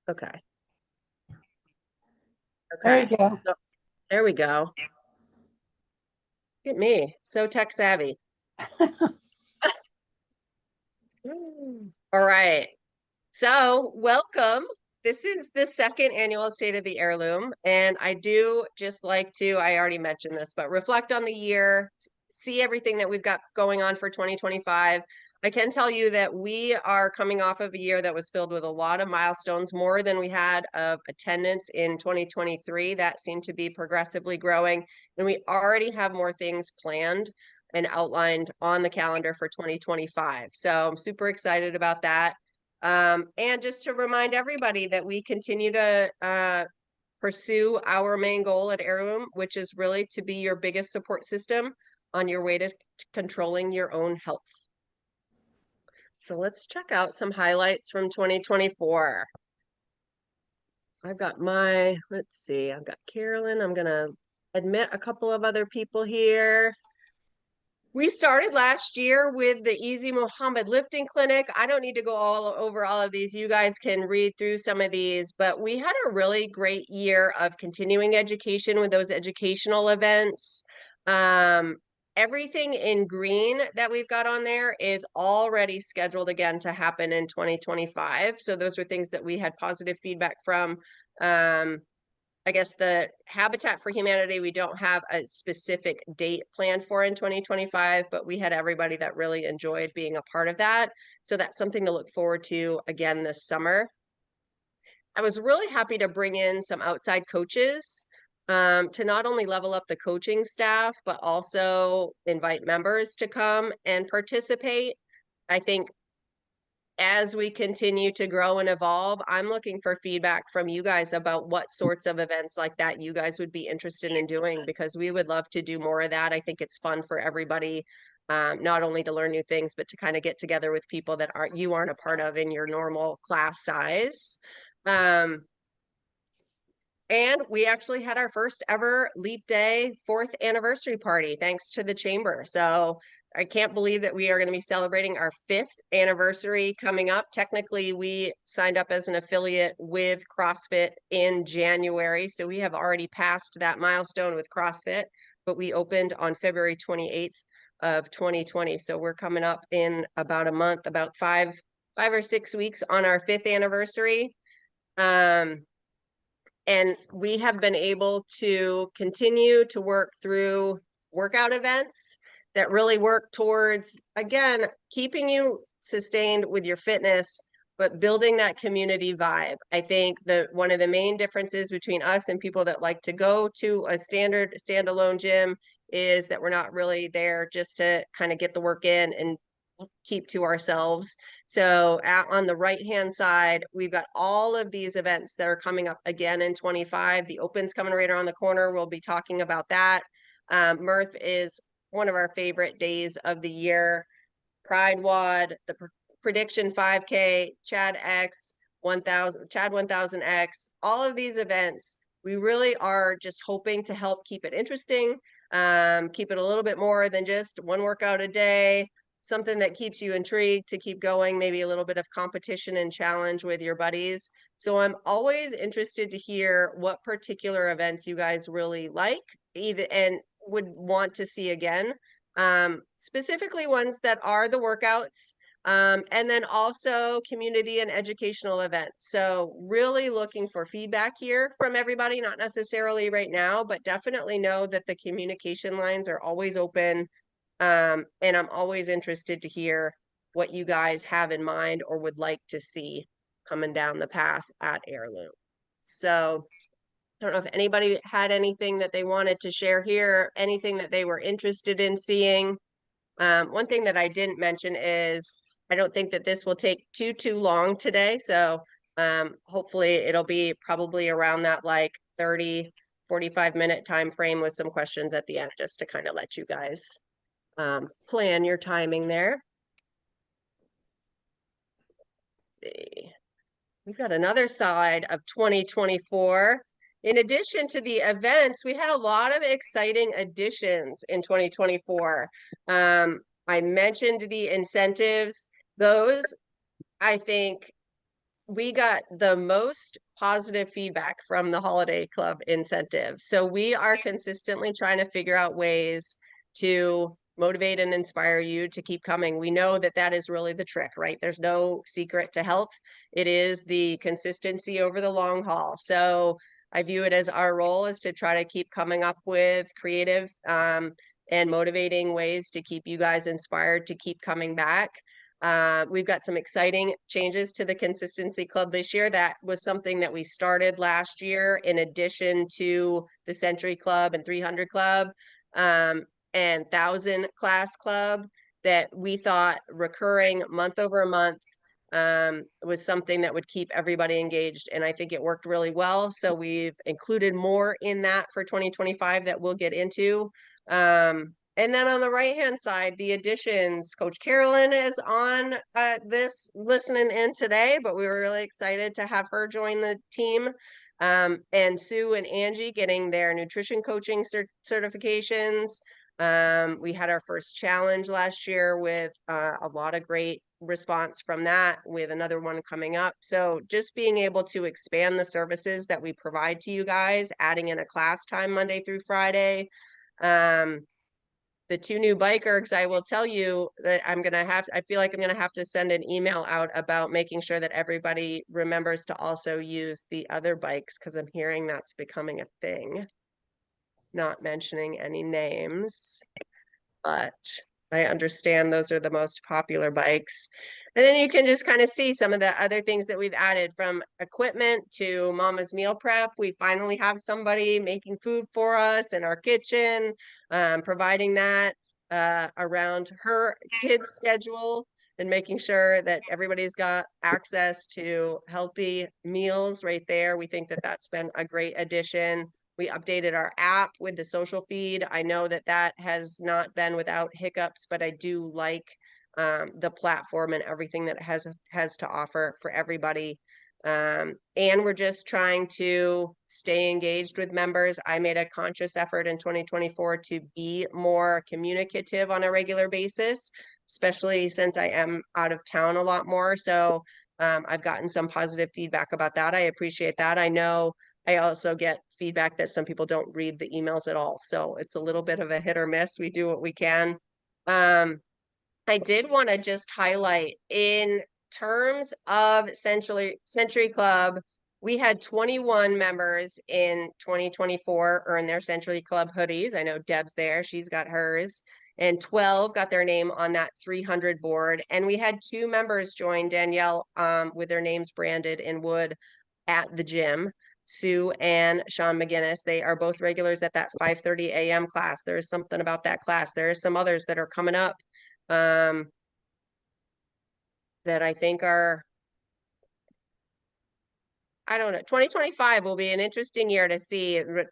Okay. There you Okay. go. So there we go. Look at me. So tech savvy. All right. So welcome. This is the second annual State of the Heirloom. And I do just like to, I already mentioned this, but reflect on the year, see everything that we've got going on for 2025. I can tell you that we are coming off of a year that was filled with a lot of milestones, more than we had of attendance in 2023. That seemed to be progressively growing. And we already have more things planned and outlined on the calendar for 2025. So I'm super excited about that. And just to remind everybody that we continue to pursue our main goal at Heirloom, which is really to be your biggest support system on your way to controlling your own health. So let's check out some highlights from 2024. I've got let's see, I've got Carolyn. I'm going to admit a couple of other people here. We started last year with the Easy Muhammad Lifting Clinic. I don't need to go all over all of these. You guys can read through some of these, but we had a really great year of continuing education with those educational events. Um, Everything in green that we've got on there is already scheduled again to happen in 2025. So those are things that we had positive feedback from. I guess the Habitat for Humanity, we don't have a specific date planned for in 2025, but we had everybody that really enjoyed being a part of that. So that's something to look forward to again this summer. I was really happy to bring in some outside coaches to not only level up the coaching staff, but also invite members to come and participate. I think as we continue to grow and evolve, I'm looking for feedback from you guys about what sorts of events like that you guys would be interested in doing, because we would love to do more of that. I think it's fun for everybody, not only to learn new things, but to kind of get together with people that aren't a part of in your normal class size. Um, and we actually had our first ever Leap Day 4th anniversary party, thanks to the chamber. So I can't believe that we are going to be celebrating our 5th anniversary coming up. Technically, we signed up as an affiliate with CrossFit in January. So we have already passed that milestone with CrossFit, but we opened on February 28th of 2020. So we're coming up in about a month, about five or 6 weeks on our 5th anniversary. And we have been able to continue to work through workout events that really work towards, again, keeping you sustained with your fitness, but building that community vibe. I think that one of the main differences between us and people that like to go to a standard standalone gym is that we're not really there just to kind of get the work in and keep to ourselves. So on the right-hand side, we've got all of these events that are coming up again in 25. The Open's coming right around the corner. We'll be talking about that. Mirth is one of our favorite days of the year. Pride WOD, the Prediction 5K, Chad X, 1000, Chad 1000X, all of these events, we really are just hoping to help keep it interesting, keep it a little bit more than just one workout a day, something that keeps you intrigued to keep going, maybe a little bit of competition and challenge with your buddies. So I'm always interested to hear what particular events you guys really like, either and would want to see again. Specifically ones that are the workouts, and then also community and educational events. So really looking for feedback here from everybody, not necessarily right now, but definitely know that the communication lines are always open. And I'm always interested to hear what you guys have in mind or would like to see coming down the path at Heirloom. So I don't know if anybody had anything that they wanted to share here, anything that they were interested in seeing. One thing that I didn't mention is I don't think that this will take too long today. So hopefully it'll be probably around that like 30, 45-minute time frame with some questions at the end, just to kind of let you guys plan your timing there. We've got another side of 2024. In addition to the events, we had a lot of exciting additions in 2024. I mentioned the incentives. Those, I think, we got the most positive feedback from the holiday club incentive. So we are consistently trying to figure out ways to motivate and inspire you to keep coming. We know that that is really the trick, right? There's no secret to health. It is the consistency over the long haul. So I view it as our role is to try to keep coming up with creative and motivating ways to keep you guys inspired to keep coming back. We've got some exciting changes to the Consistency Club this year. That was something that we started last year in addition to the Century Club and 300 Club and 1000 Class Club, that we thought recurring month over month was something that would keep everybody engaged. And I think it worked really well. So we've included more in that for 2025 that we'll get into. And then on the right-hand side, the additions. Coach Carolyn is on this listening in today, but we were really excited to have her join the team. And Sue and Angie getting their nutrition coaching certifications. We had our first challenge last year with a lot of great response from that, with another one coming up. So just being able to expand the services that we provide to you guys, adding in a class time Monday through Friday. The two new bike ergs, I will tell you that I feel like I'm gonna have to send an email out about making sure that everybody remembers to also use the other bikes, because I'm hearing that's becoming a thing. Not mentioning any names, but I understand those are the most popular bikes. And then you can just kind of see some of the other things that we've added, from equipment to Mama's meal prep. We finally have somebody making food for us in our kitchen, providing that around her kids' schedule and making sure that everybody's got access to healthy meals right there. We think that that's been a great addition. We updated our app with the social feed. I know that that has not been without hiccups, but I do like the platform and everything that it has to offer for everybody. And we're just trying to stay engaged with members. I made a conscious effort in 2024 to be more communicative on a regular basis, especially since I am out of town a lot more. So I've gotten some positive feedback about that. I appreciate that. I know I also get feedback that some people don't read the emails at all. So it's a little bit of a hit or miss. We do what we can. I did want to just highlight, in terms of Century Club, we had 21 members in 2024 earn their Century Club hoodies. I know Deb's there, she's got hers, and 12 got their name on that 300 board. And we had 2 members join Danielle with their names branded in wood at the gym. Sue and Sean McGinnis, they are both regulars at that 5:30 a.m. class. There's something about that class. There are some others that are coming up that I think are, I don't know, 2025 will be an interesting year to see. I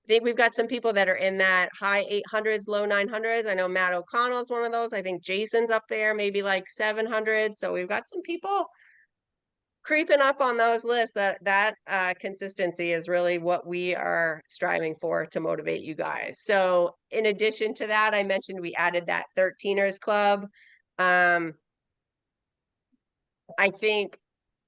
think we've got some people that are in that high 800s, low 900s. I know Matt O'Connell's one of those. I think Jason's up there, maybe like 700. So we've got some people creeping up on those lists. That consistency is really what we are striving for to motivate you guys. So in addition to that, I mentioned we added that 13ers club. I think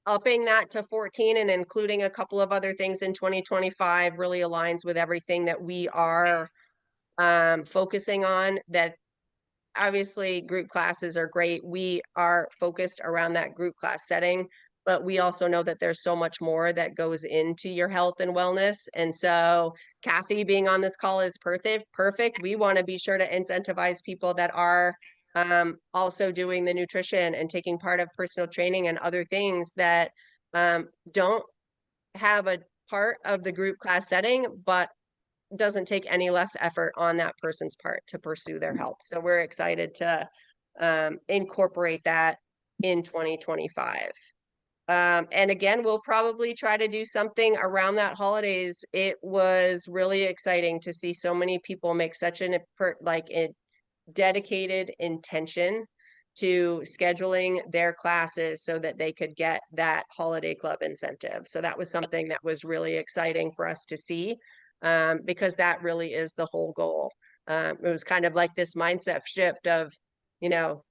upping that to 14 and including a couple of other things in 2025 really aligns with everything that we are focusing on. That obviously group classes are great. We are focused around that group class setting, but we also know that there's so much more that goes into your health and wellness. And so Kathy being on this call is perfect. We want to be sure to incentivize people that are also doing the nutrition and taking part of personal training and other things that don't have a part of the group class setting, but doesn't take any less effort on that person's part to pursue their health. So we're excited to incorporate that in 2025. And again, we'll probably try to do something around that holidays. It was really exciting to see so many people make such a dedicated intention to scheduling their classes so that they could get that holiday club incentive. So that was something that was really exciting for us to see, because that really is the whole goal. It was kind of like this mindset shift of, you know,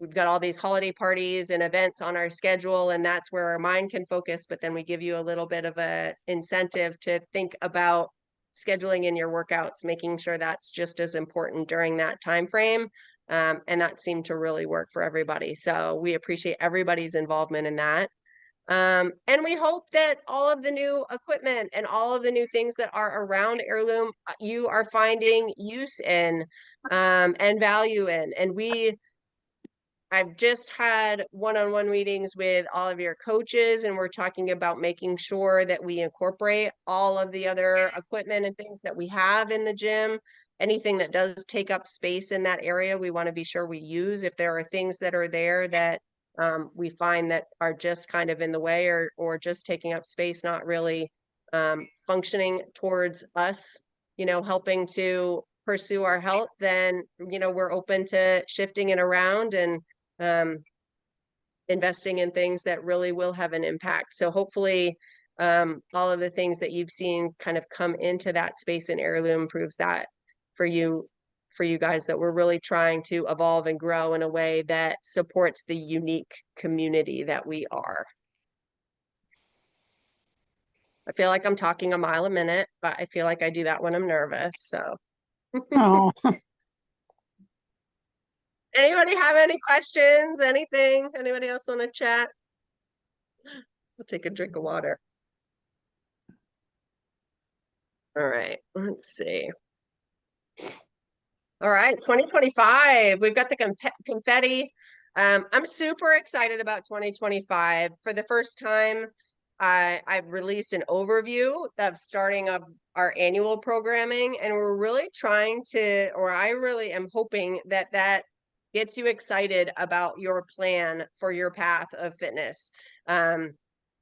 we've got all these holiday parties and events on our schedule, and that's where our mind can focus. But then we give you a little bit of a incentive to think about scheduling in your workouts, making sure that's just as important during that time frame. And that seemed to really work for everybody. So we appreciate everybody's involvement in that. And we hope that all of the new equipment and all of the new things that are around Heirloom, you are finding use in and value in. And I've just had one-on-one meetings with all of your coaches, and we're talking about making sure that we incorporate all of the other equipment and things that we have in the gym. Anything that does take up space in that area, we want to be sure we use. If there are things that are there that we find that are just kind of in the way or just taking up space, not really functioning towards us, helping to pursue our health, then, we're open to shifting it around and investing in things that really will have an impact. So hopefully all of the things that you've seen kind of come into that space in Heirloom proves that for you guys, that we're really trying to evolve and grow in a way that supports the unique community that we are. I feel like I'm talking a mile a minute, but I feel like I do that when I'm nervous. So Oh, anybody have any questions? Anything? Anybody else want to chat? I'll take a drink of water. All right, let's see. All right, 2025. We've got the confetti. I'm super excited about 2025. For the first time, I've released an overview of starting up our annual programming, and we're really trying to, or I really am hoping that that gets you excited about your plan for your path of fitness.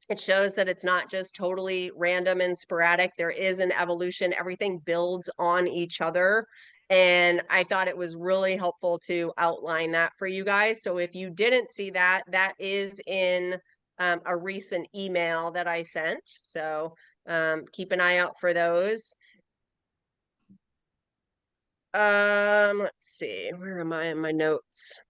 It shows that it's not just totally random and sporadic. There is an evolution. Everything builds on each other. And I thought it was really helpful to outline that for you guys. So if you didn't see that, that is in a recent email that I sent. So keep an eye out for those. Let's see, where am I in my notes?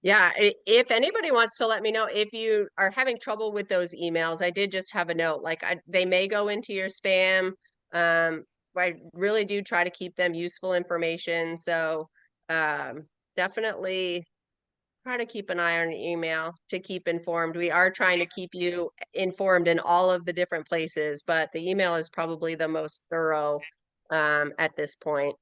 Yeah, if anybody wants to let me know if you are having trouble with those emails. I did just have a note, like they may go into your spam. I really do try to keep them useful information. So definitely try to keep an eye on your email to keep informed. We are trying to keep you informed in all of the different places, but the email is probably the most thorough at this point.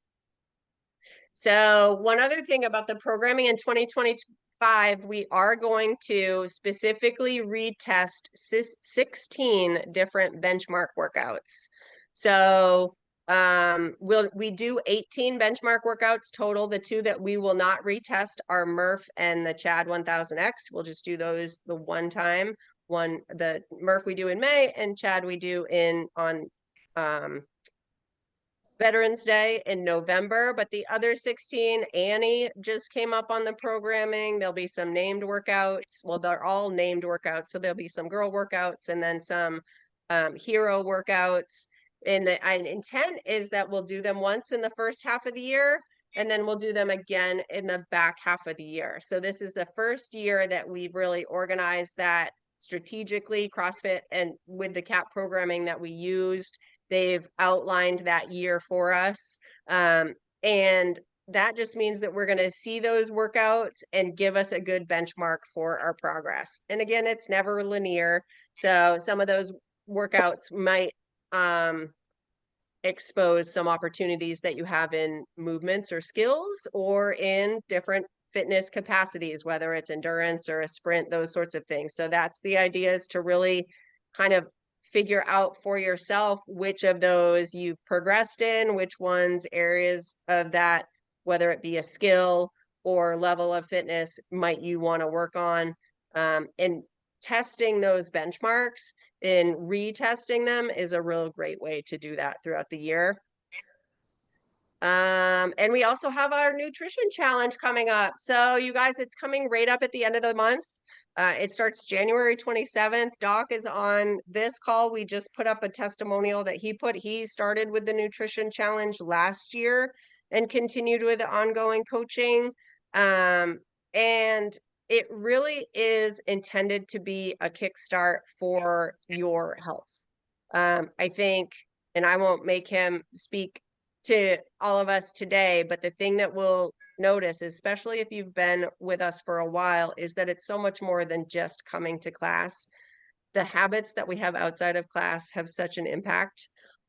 So one other thing about the programming in 2025, we are going to specifically retest 16 different benchmark workouts. So we do 18 benchmark workouts total. The two that we will not retest are Murph and the Chad 1000X. We'll just do those the one time. The Murph we do in May, and Chad we do on Veterans Day in November. But the other 16, Annie just came up on the programming. There'll be some named workouts. Well, they're all named workouts. So there'll be some girl workouts and then some hero workouts. And the intent is that we'll do them once in the first half of the year, and then we'll do them again in the back half of the year. So this is the first year that we've really organized that strategically. CrossFit, and with the CAP programming that we used, they've outlined that year for us. And that just means that we're going to see those workouts and give us a good benchmark for our progress. And again, it's never linear. So some of those workouts might expose some opportunities that you have in movements or skills or in different fitness capacities, whether it's endurance or a sprint, those sorts of things. So that's the idea, is to really kind of figure out for yourself which of those you've progressed in, which ones areas of that, whether it be a skill or level of fitness, might you want to work on. And testing those benchmarks and retesting them is a real great way to do that throughout the year. And we also have our nutrition challenge coming up. So you guys, it's coming right up at the end of the month. It starts January 27th. Doc is on this call. We just put up a testimonial that he started with the nutrition challenge last year. and continued with the ongoing coaching. And it really is intended to be a kickstart for your health. I think, and I won't make him speak to all of us today, but the thing that we'll notice, especially if you've been with us for a while, is that it's so much more than just coming to class. The habits that we have outside of class have such an impact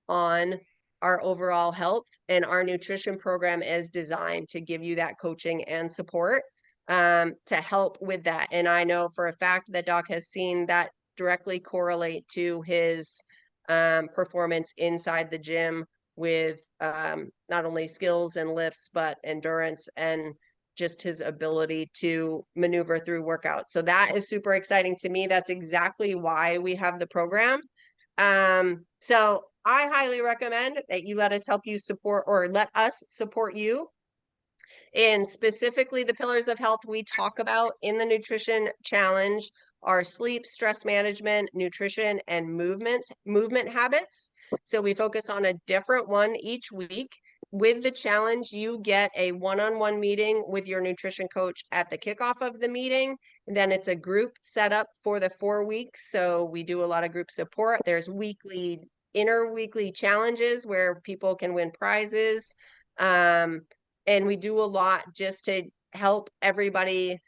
on our overall health, and our nutrition program is designed to give you that coaching and support to help with that. And I know for a fact that Doc has seen that directly correlate to his performance inside the gym with not only skills and lifts, but endurance and just his ability to maneuver through workouts. So that is super exciting to me. That's exactly why we have the program. So I highly recommend that you let us help you support, or let us support you in specifically the pillars of health we talk about in the nutrition challenge are sleep, stress management, nutrition, and movement habits. So we focus on a different one each week. With the challenge, you get a one-on-one meeting with your nutrition coach at the kickoff of the meeting. And then it's a group set up for the 4 weeks. So we do a lot of group support. There's interweekly challenges where people can win prizes. And we do a lot just to help everybody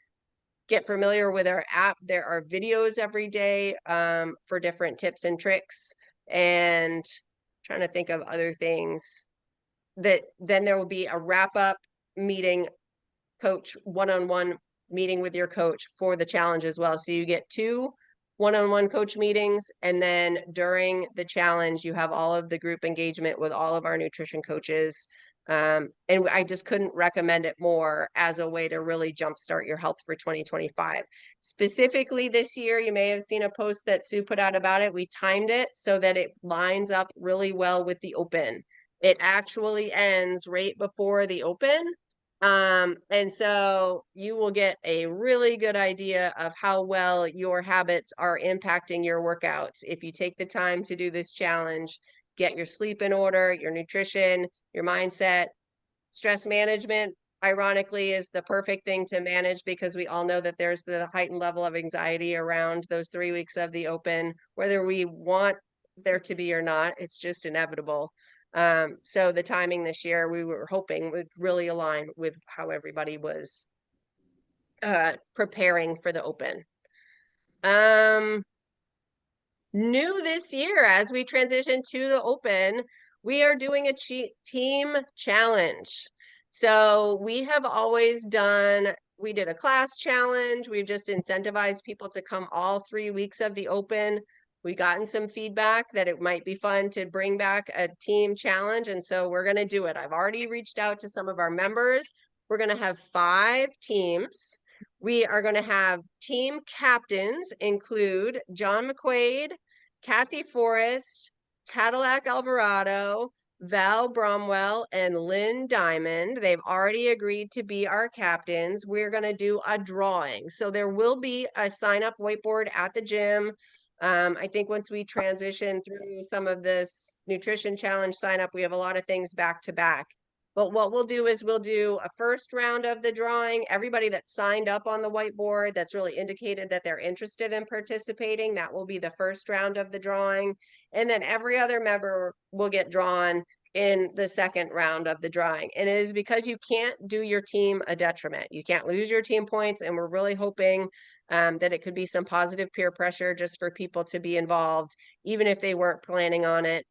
get familiar with our app. There are videos every day for different tips and tricks, and trying to think of other things. That then there will be a wrap-up meeting, coach one-on-one meeting with your coach for the challenge as well. So you get 2 one-on-one coach meetings, and then during the challenge, you have all of the group engagement with all of our nutrition coaches. And I just couldn't recommend it more as a way to really jumpstart your health for 2025. Specifically this year, you may have seen a post that Sue put out about it. We timed it so that it lines up really well with the open. It actually ends right before the open. And so you will get a really good idea of how well your habits are impacting your workouts if you take the time to do this challenge. Get your sleep in order, your nutrition, your mindset. Stress management, ironically, is the perfect thing to manage because we all know that there's the heightened level of anxiety around those 3 weeks of the open, whether we want there to be or not. It's just inevitable. So the timing this year, we were hoping would really align with how everybody was preparing for the open. New this year, as we transition to the open, we are doing a team challenge. So we have always we did a class challenge. We've just incentivized people to come all 3 weeks of the open. We gotten some feedback that it might be fun to bring back a team challenge. And so we're going to do it. I've already reached out to some of our members. We're going to have 5 teams. We are going to have team captains include John McQuaid, Kathy Forrest, Cadillac Alvarado, Val Bromwell, and Lynn Diamond. They've already agreed to be our captains. We're going to do a drawing. So there will be a sign-up whiteboard at the gym. I think once we transition through some of this nutrition challenge sign-up, we have a lot of things back to back. But what we'll do is we'll do a first round of the drawing. Everybody that signed up on the whiteboard that's really indicated that they're interested in participating, that will be the first round of the drawing. And then every other member will get drawn in the second round of the drawing. And it is because you can't do your team a detriment. You can't lose your team points. And we're really hoping that it could be some positive peer pressure just for people to be involved, even if they weren't planning on it.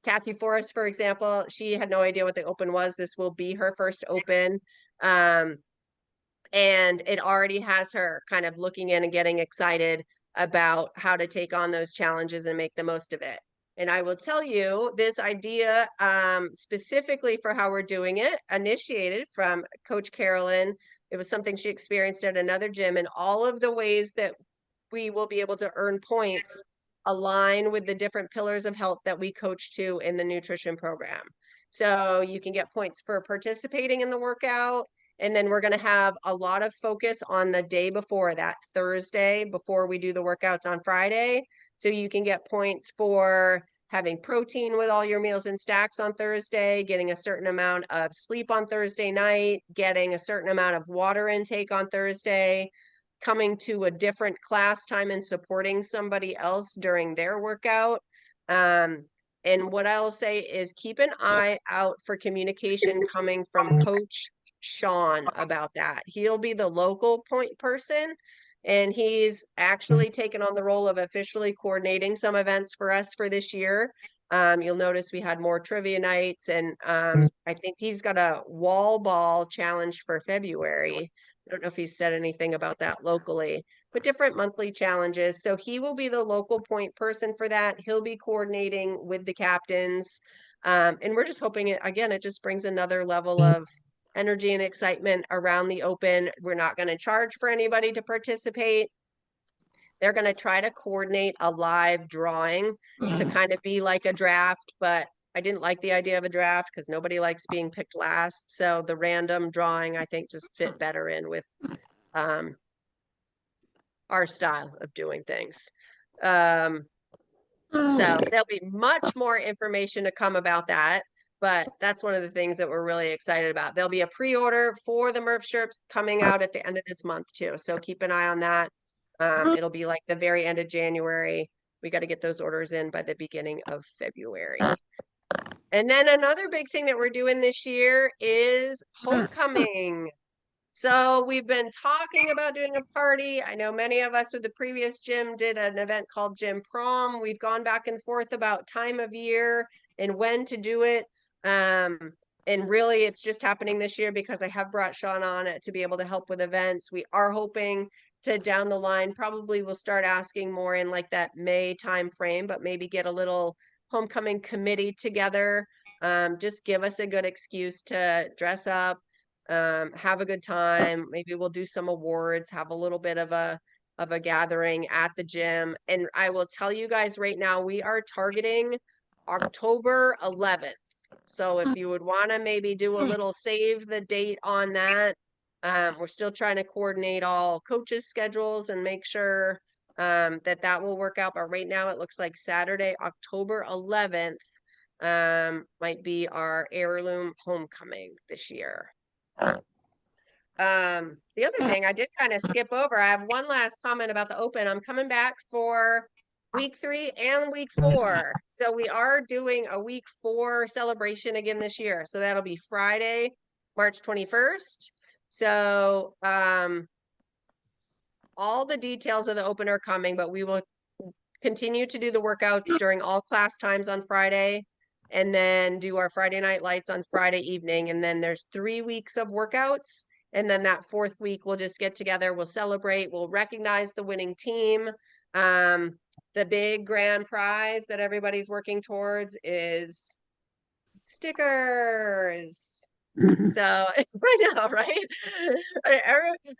Kathy Forrest, for example, she had no idea what the open was. This will be her first open. And it already has her kind of looking in and getting excited about how to take on those challenges and make the most of it. And I will tell you, this idea specifically for how we're doing it initiated from Coach Carolyn. It was something she experienced at another gym, and all of the ways that we will be able to earn points align with the different pillars of health that we coach to in the nutrition program. So you can get points for participating in the workout. And then we're going to have a lot of focus on the day before, that Thursday, before we do the workouts on Friday. So you can get points for having protein with all your meals and snacks on Thursday, getting a certain amount of sleep on Thursday night, getting a certain amount of water intake on Thursday, coming to a different class time and supporting somebody else during their workout. And what I will say is keep an eye out for communication coming from Coach Sean about that. He'll be the local point person, and he's actually taken on the role of officially coordinating some events for us for this year. You'll notice we had more trivia nights, and I think he's got a wall ball challenge for February. I don't know if he's said anything about that locally, but different monthly challenges. So he will be the local point person for that. He'll be coordinating with the captains. And we're just hoping it just brings another level of energy and excitement around the Open. We're not going to charge for anybody to participate. They're going to try to coordinate a live drawing to kind of be like a draft, but I didn't like the idea of a draft because nobody likes being picked last. So the random drawing, I think, just fit better in with our style of doing things. So there'll be much more information to come about that, but that's one of the things that we're really excited about. There'll be a pre-order for the Murph shirts coming out at the end of this month too. So keep an eye on that. It'll be like the very end of January. We got to get those orders in by the beginning of February. And then another big thing that we're doing this year is homecoming. So we've been talking about doing a party. I know many of us with the previous gym did an event called Gym Prom. We've gone back and forth about time of year and when to do it. And really it's just happening this year because I have brought Sean on it to be able to help with events. We are hoping to down the line, probably we'll start asking more in like that May time frame, but maybe get a little homecoming committee together. Just give us a good excuse to dress up, have a good time. Maybe we'll do some awards, have a little bit of a gathering at the gym. And I will tell you guys right now, we are targeting October 11th. So if you would want to maybe do a little save the date on that, we're still trying to coordinate all coaches' schedules and make sure that will work out. But right now it looks like Saturday, October 11th might be our Heirloom homecoming this year. The other thing I did kind of skip over, I have one last comment about the Open. I'm coming back for week 3 and week 4. So we are doing a week 4 celebration again this year. So that'll be Friday, March 21st. So all the details of the Open are coming, but we will continue to do the workouts during all class times on Friday, and then do our Friday night lights on Friday evening. And then there's 3 weeks of workouts. And then that 4th week, we'll just get together, we'll celebrate, we'll recognize the winning team. The big grand prize that everybody's working towards is stickers. So I know, right?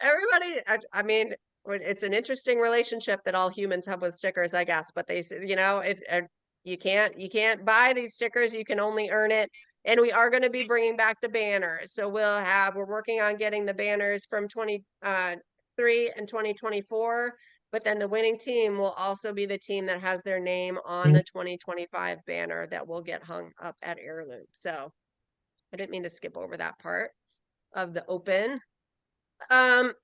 Everybody, I mean, it's an interesting relationship that all humans have with stickers, I guess, but they say, you can't buy these stickers, you can only earn it. And we are going to be bringing back the banners. So we're working on getting the banners from 23 and 2024, but then the winning team will also be the team that has their name on the 2025 banner that will get hung up at Heirloom. So I didn't mean to skip over that part of the Open. And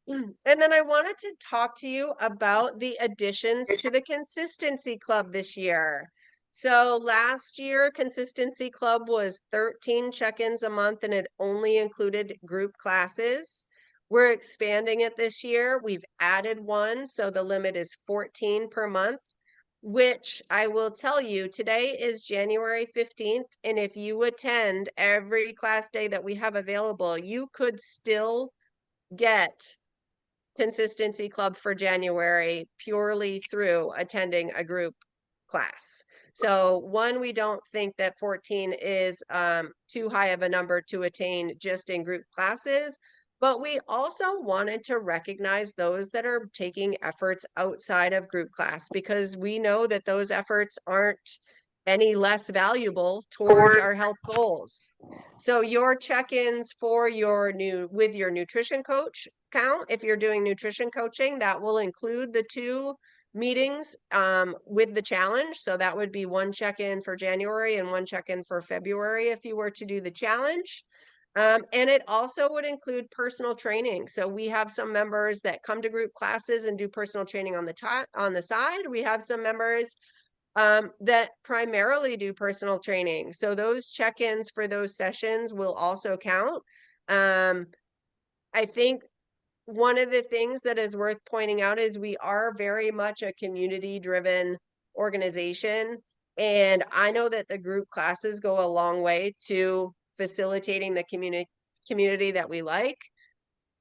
then I wanted to talk to you about the additions to the Consistency Club this year. So last year, Consistency Club was 13 check-ins a month, and it only included group classes. We're expanding it this year. We've added one, so the limit is 14 per month, which I will tell you, today is January 15th, and if you attend every class day that we have available, you could still get Consistency Club for January purely through attending a group class. So one, we don't think that 14 is too high of a number to attain just in group classes, but we also wanted to recognize those that are taking efforts outside of group class, because we know that those efforts aren't any less valuable towards our health goals. So your check-ins for with your nutrition coach count, if you're doing nutrition coaching, that will include the 2 meetings with the challenge. So that would be one check-in for January and one check-in for February if you were to do the challenge. And it also would include personal training. So we have some members that come to group classes and do personal training on the side. We have some members that primarily do personal training. So those check-ins for those sessions will also count. I think one of the things that is worth pointing out is we are very much a community-driven organization. And I know that the group classes go a long way to facilitating the community that we like.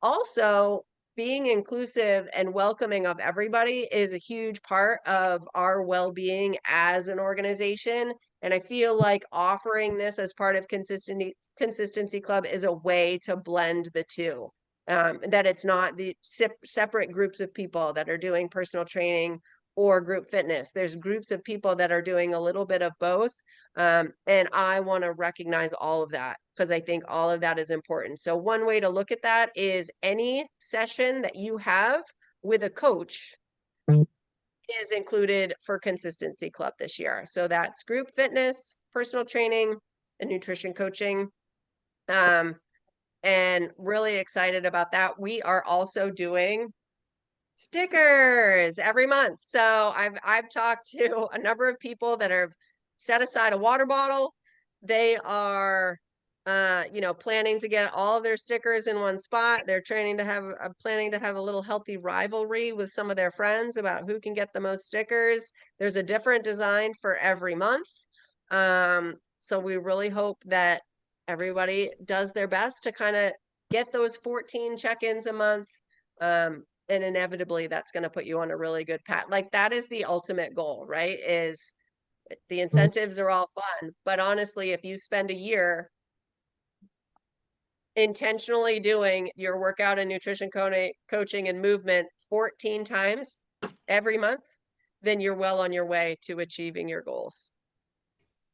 Also, being inclusive and welcoming of everybody is a huge part of our well-being as an organization. And I feel like offering this as part of Consistency Club is a way to blend the two. That it's not the separate groups of people that are doing personal training or group fitness. There's groups of people that are doing a little bit of both. And I want to recognize all of that because I think all of that is important. So one way to look at that is any session that you have with a coach is included for Consistency Club this year. So that's group fitness, personal training, and nutrition coaching. And really excited about that. We are also doing stickers every month. So I've talked to a number of people that have set aside a water bottle. They are planning to get all of their stickers in one spot. They're planning to have a little healthy rivalry with some of their friends about who can get the most stickers. There's a different design for every month. So we really hope that everybody does their best to kind of get those 14 check-ins a month. And inevitably that's going to put you on a really good path. Like that is the ultimate goal, right? Is the incentives are all fun, but honestly, if you spend a year intentionally doing your workout and nutrition coaching and movement 14 times every month, then you're well on your way to achieving your goals.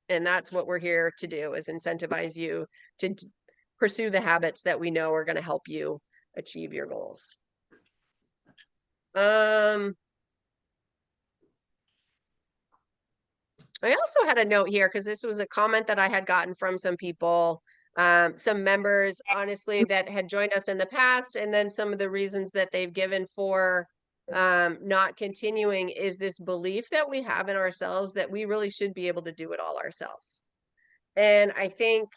And that's what we're here to do, is incentivize you to pursue the habits that we know are going to help you achieve your goals. I also had a note here because this was a comment that I had gotten from some people, some members, honestly, that had joined us in the past, and then some of the reasons that they've given for not continuing is this belief that we have in ourselves that we really should be able to do it all ourselves. And I think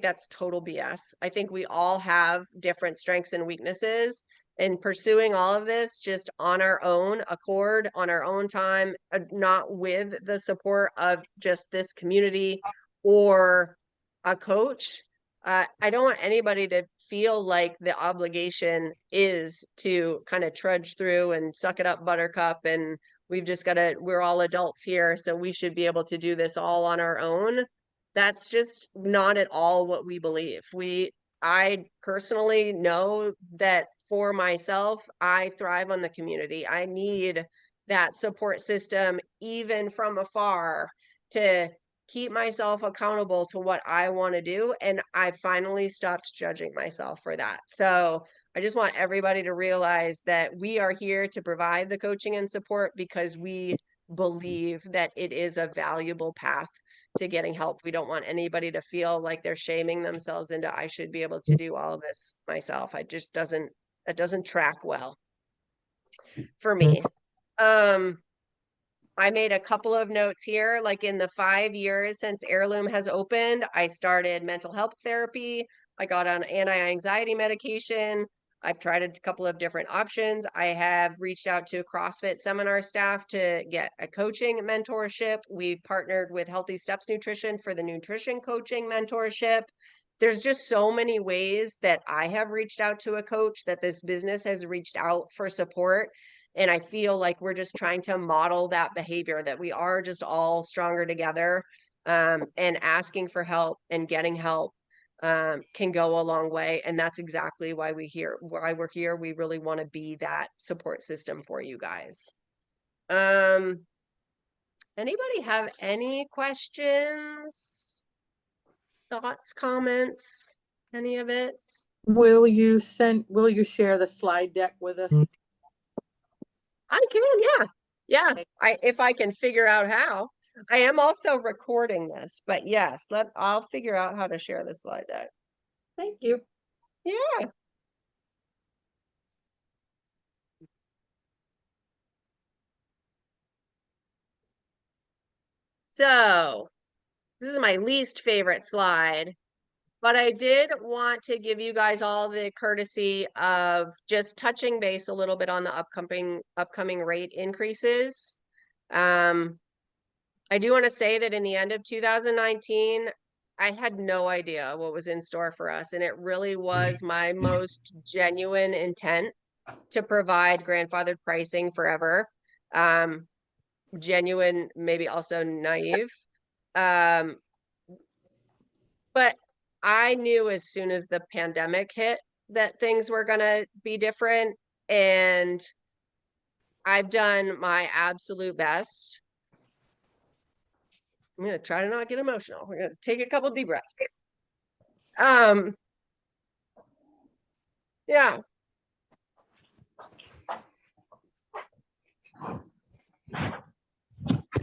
that's total BS. I think we all have different strengths and weaknesses, and pursuing all of this just on our own accord, on our own time, not with the support of just this community or a coach. I don't want anybody to feel like the obligation is to kind of trudge through and suck it up, buttercup, and we're all adults here, so we should be able to do this all on our own. That's just not at all what we believe. I personally know that for myself, I thrive on the community. I need that support system, even from afar, to keep myself accountable to what I want to do. And I finally stopped judging myself for that. So I just want everybody to realize that we are here to provide the coaching and support because we believe that it is a valuable path to getting help. We don't want anybody to feel like they're shaming themselves into, I should be able to do all of this myself. It doesn't track well for me. I made a couple of notes here, like in the 5 years since Heirloom has opened, I started mental health therapy. I got on anti-anxiety medication. I've tried a couple of different options. I have reached out to CrossFit seminar staff to get a coaching mentorship. We've partnered with Healthy Steps Nutrition for the nutrition coaching mentorship. There's just so many ways that I have reached out to a coach, that this business has reached out for support. And I feel like we're just trying to model that behavior, that we are just all stronger together, and asking for help and getting help can go a long way. And that's exactly why we're here. We really want to be that support system for you guys. Anybody have any questions, thoughts, comments, any of it? Will you share the slide deck with us? I can, yeah. Yeah, if I can figure out how. I am also recording this, but yes, I'll figure out how to share the slide deck. Thank you. Yeah. So this is my least favorite slide, but I did want to give you guys all the courtesy of just touching base a little bit on the upcoming rate increases. I do want to say that in the end of 2019, I had no idea what was in store for us, and it really was my most genuine intent to provide grandfathered pricing forever. Genuine, maybe also naive. Um, but I knew as soon as the pandemic hit that things were going to be different, and I've done my absolute best. I'm going to try to not get emotional. We're going to take a couple deep breaths. Yeah.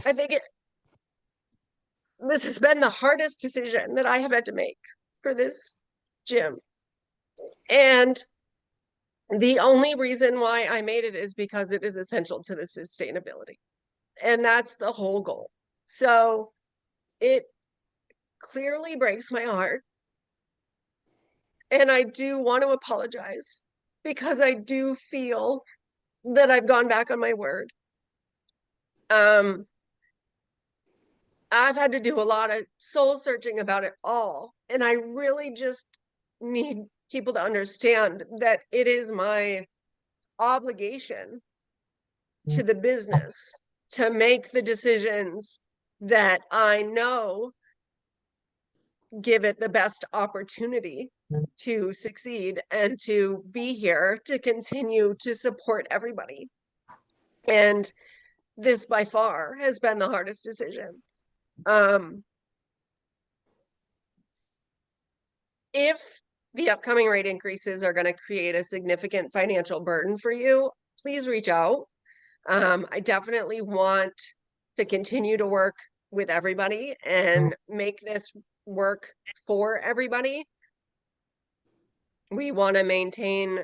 I think this has been the hardest decision that I have had to make for this gym. And the only reason why I made it is because it is essential to the sustainability. And that's the whole goal. So it clearly breaks my heart. And I do want to apologize because I do feel that I've gone back on my word. I've had to do a lot of soul searching about it all. And I really just need people to understand that it is my obligation to the business to make the decisions that I know give it the best opportunity to succeed and to be here to continue to support everybody. And this by far has been the hardest decision. If the upcoming rate increases are going to create a significant financial burden for you, please reach out. I definitely want to continue to work with everybody and make this work for everybody. We want to maintain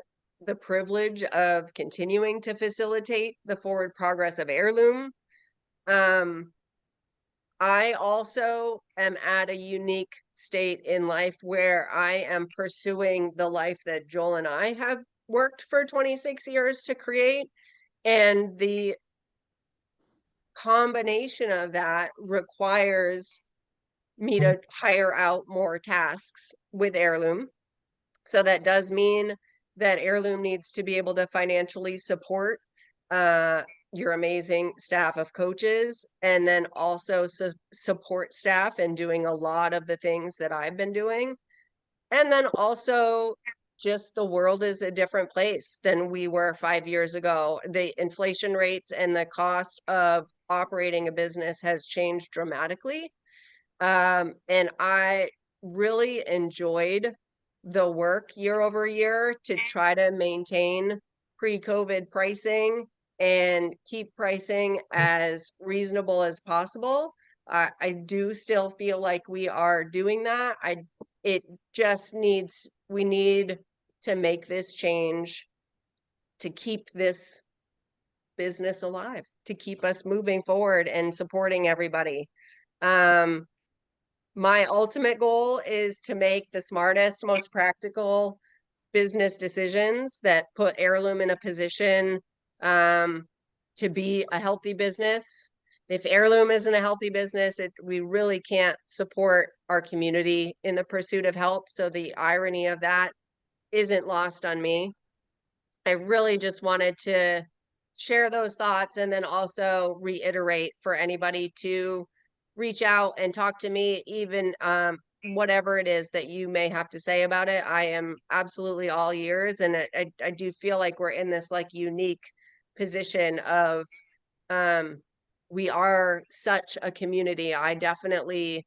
the privilege of continuing to facilitate the forward progress of Heirloom. I also am at a unique state in life where I am pursuing the life that Joel and I have worked for 26 years to create. And the combination of that requires me to hire out more tasks with Heirloom. So that does mean that Heirloom needs to be able to financially support your amazing staff of coaches, and then also support staff and doing a lot of the things that I've been doing. And then also just the world is a different place than we were 5 years ago. The inflation rates and the cost of operating a business has changed dramatically. And I really enjoyed the work year over year to try to maintain pre-COVID pricing and keep pricing as reasonable as possible. I do still feel like we are doing that. It just we need to make this change to keep this business alive, to keep us moving forward and supporting everybody. My ultimate goal is to make the smartest, most practical business decisions that put Heirloom in a position to be a healthy business. If Heirloom isn't a healthy business, we really can't support our community in the pursuit of health. So the irony of that isn't lost on me. I really just wanted to share those thoughts and then also reiterate for anybody to reach out and talk to me, even whatever it is that you may have to say about it. I am absolutely all ears, and I do feel like we're in this like unique position of we are such a community. I definitely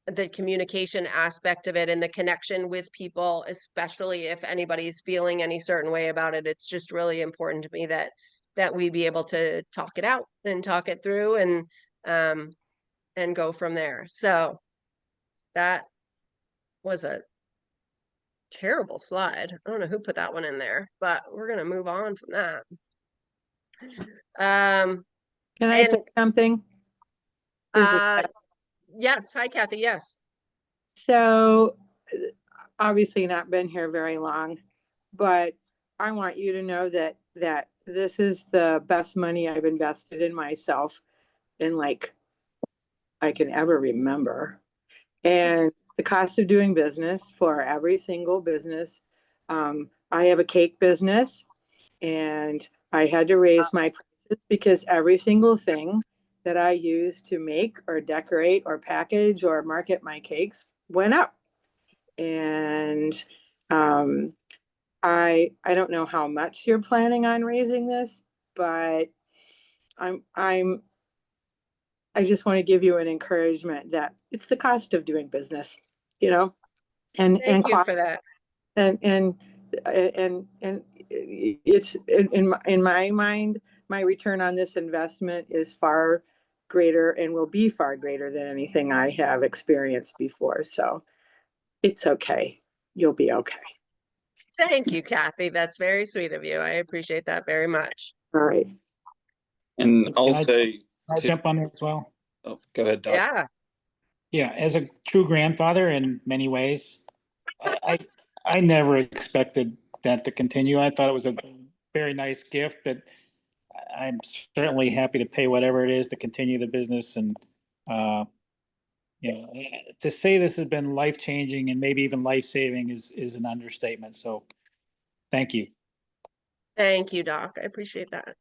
the communication aspect of it and the connection with people, especially if anybody's feeling any certain way about it. It's just really important to me that we be able to talk it out and talk it through and go from there. So that was a terrible slide. I don't know who put that one in there, but we're gonna move on from that. Can I say something? Yes. Hi, Kathy. Yes. So obviously not been here very long, but I want you to know that this is the best money I've invested in myself in like I can ever remember. And the cost of doing business for every single business. I have a cake business and I had to raise my prices because every single thing that I use to make or decorate or package or market my cakes went up. And I don't know how much you're planning on raising this, but I'm I just want to give you an encouragement that it's the cost of doing business, you know, and Thank you for that. and it's in my mind, my return on this investment is far greater and will be far greater than anything I have experienced before. So it's okay. You'll be okay. Thank you, Kathy. That's very sweet of you. I appreciate that very much. All right. And I'll say, I'll jump on there as well. oh, go ahead, Doc. Yeah. Yeah, as a true grandfather in many ways, I never expected that to continue. I thought it was a very nice gift, but I'm certainly happy to pay whatever it is to continue the business. And you know, to say this has been life changing and maybe even life saving is an understatement. So, thank you. Thank you, Doc. I appreciate that.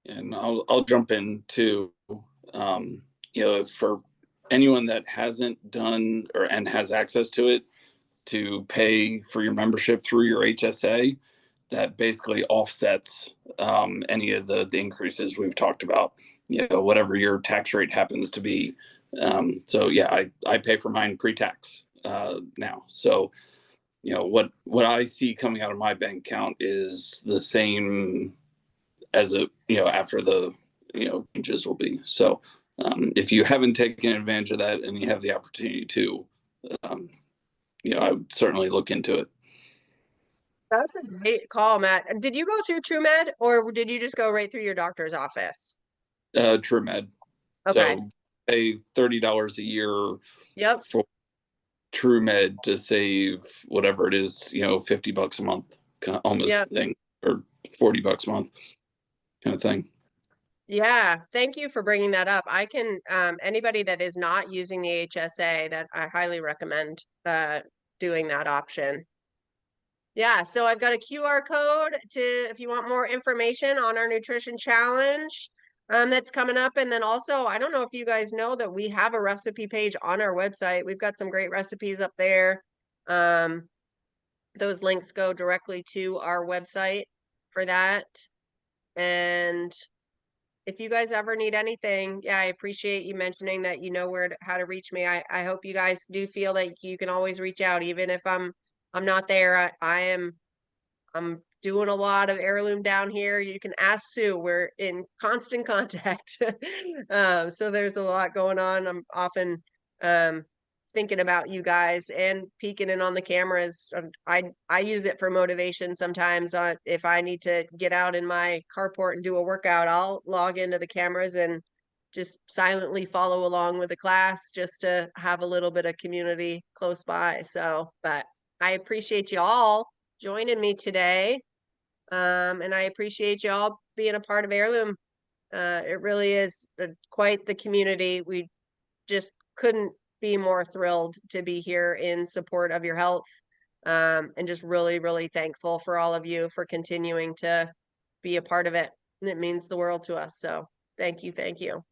And I'll jump in too. For anyone that hasn't done and has access to it, to pay for your membership through your HSA, that basically offsets any of the increases we've talked about. Whatever your tax rate happens to be. So yeah, I pay for mine pre-tax now. So what I see coming out of my bank account is the same as after the changes will be. So if you haven't taken advantage of that and you have the opportunity to, I would certainly look into it. That's a great call, Matt. Did you go through TrueMed or did you just go right through your doctor's office? TrueMed. Okay. So pay $30 a year Yep. for TrueMed to save whatever it is, $50 a month, almost Yep. thing, or $40 a month kind of thing. Yeah, thank you for bringing that up. I can anybody that is not using the HSA, that I highly recommend doing that option. Yeah, so I've got a QR code if you want more information on our nutrition challenge that's coming up. And then also, I don't know if you guys know that we have a recipe page on our website. We've got some great recipes up there. Those links go directly to our website for that. And if you guys ever need anything, yeah, I appreciate you mentioning that you know how to reach me. I hope you guys do feel that you can always reach out, even if I'm not there. I'm doing a lot of Heirloom down here. You can ask Sue. We're in constant contact. So there's a lot going on. I'm often thinking about you guys and peeking in on the cameras. I use it for motivation sometimes. If I need to get out in my carport and do a workout, I'll log into the cameras and just silently follow along with the class just to have a little bit of community close by. So, but I appreciate you all joining me today. And I appreciate y'all being a part of Heirloom. It really is quite the community. We just couldn't be more thrilled to be here in support of your health. And just really, really thankful for all of you for continuing to be a part of it. And it means the world to us. So thank you. Thank you.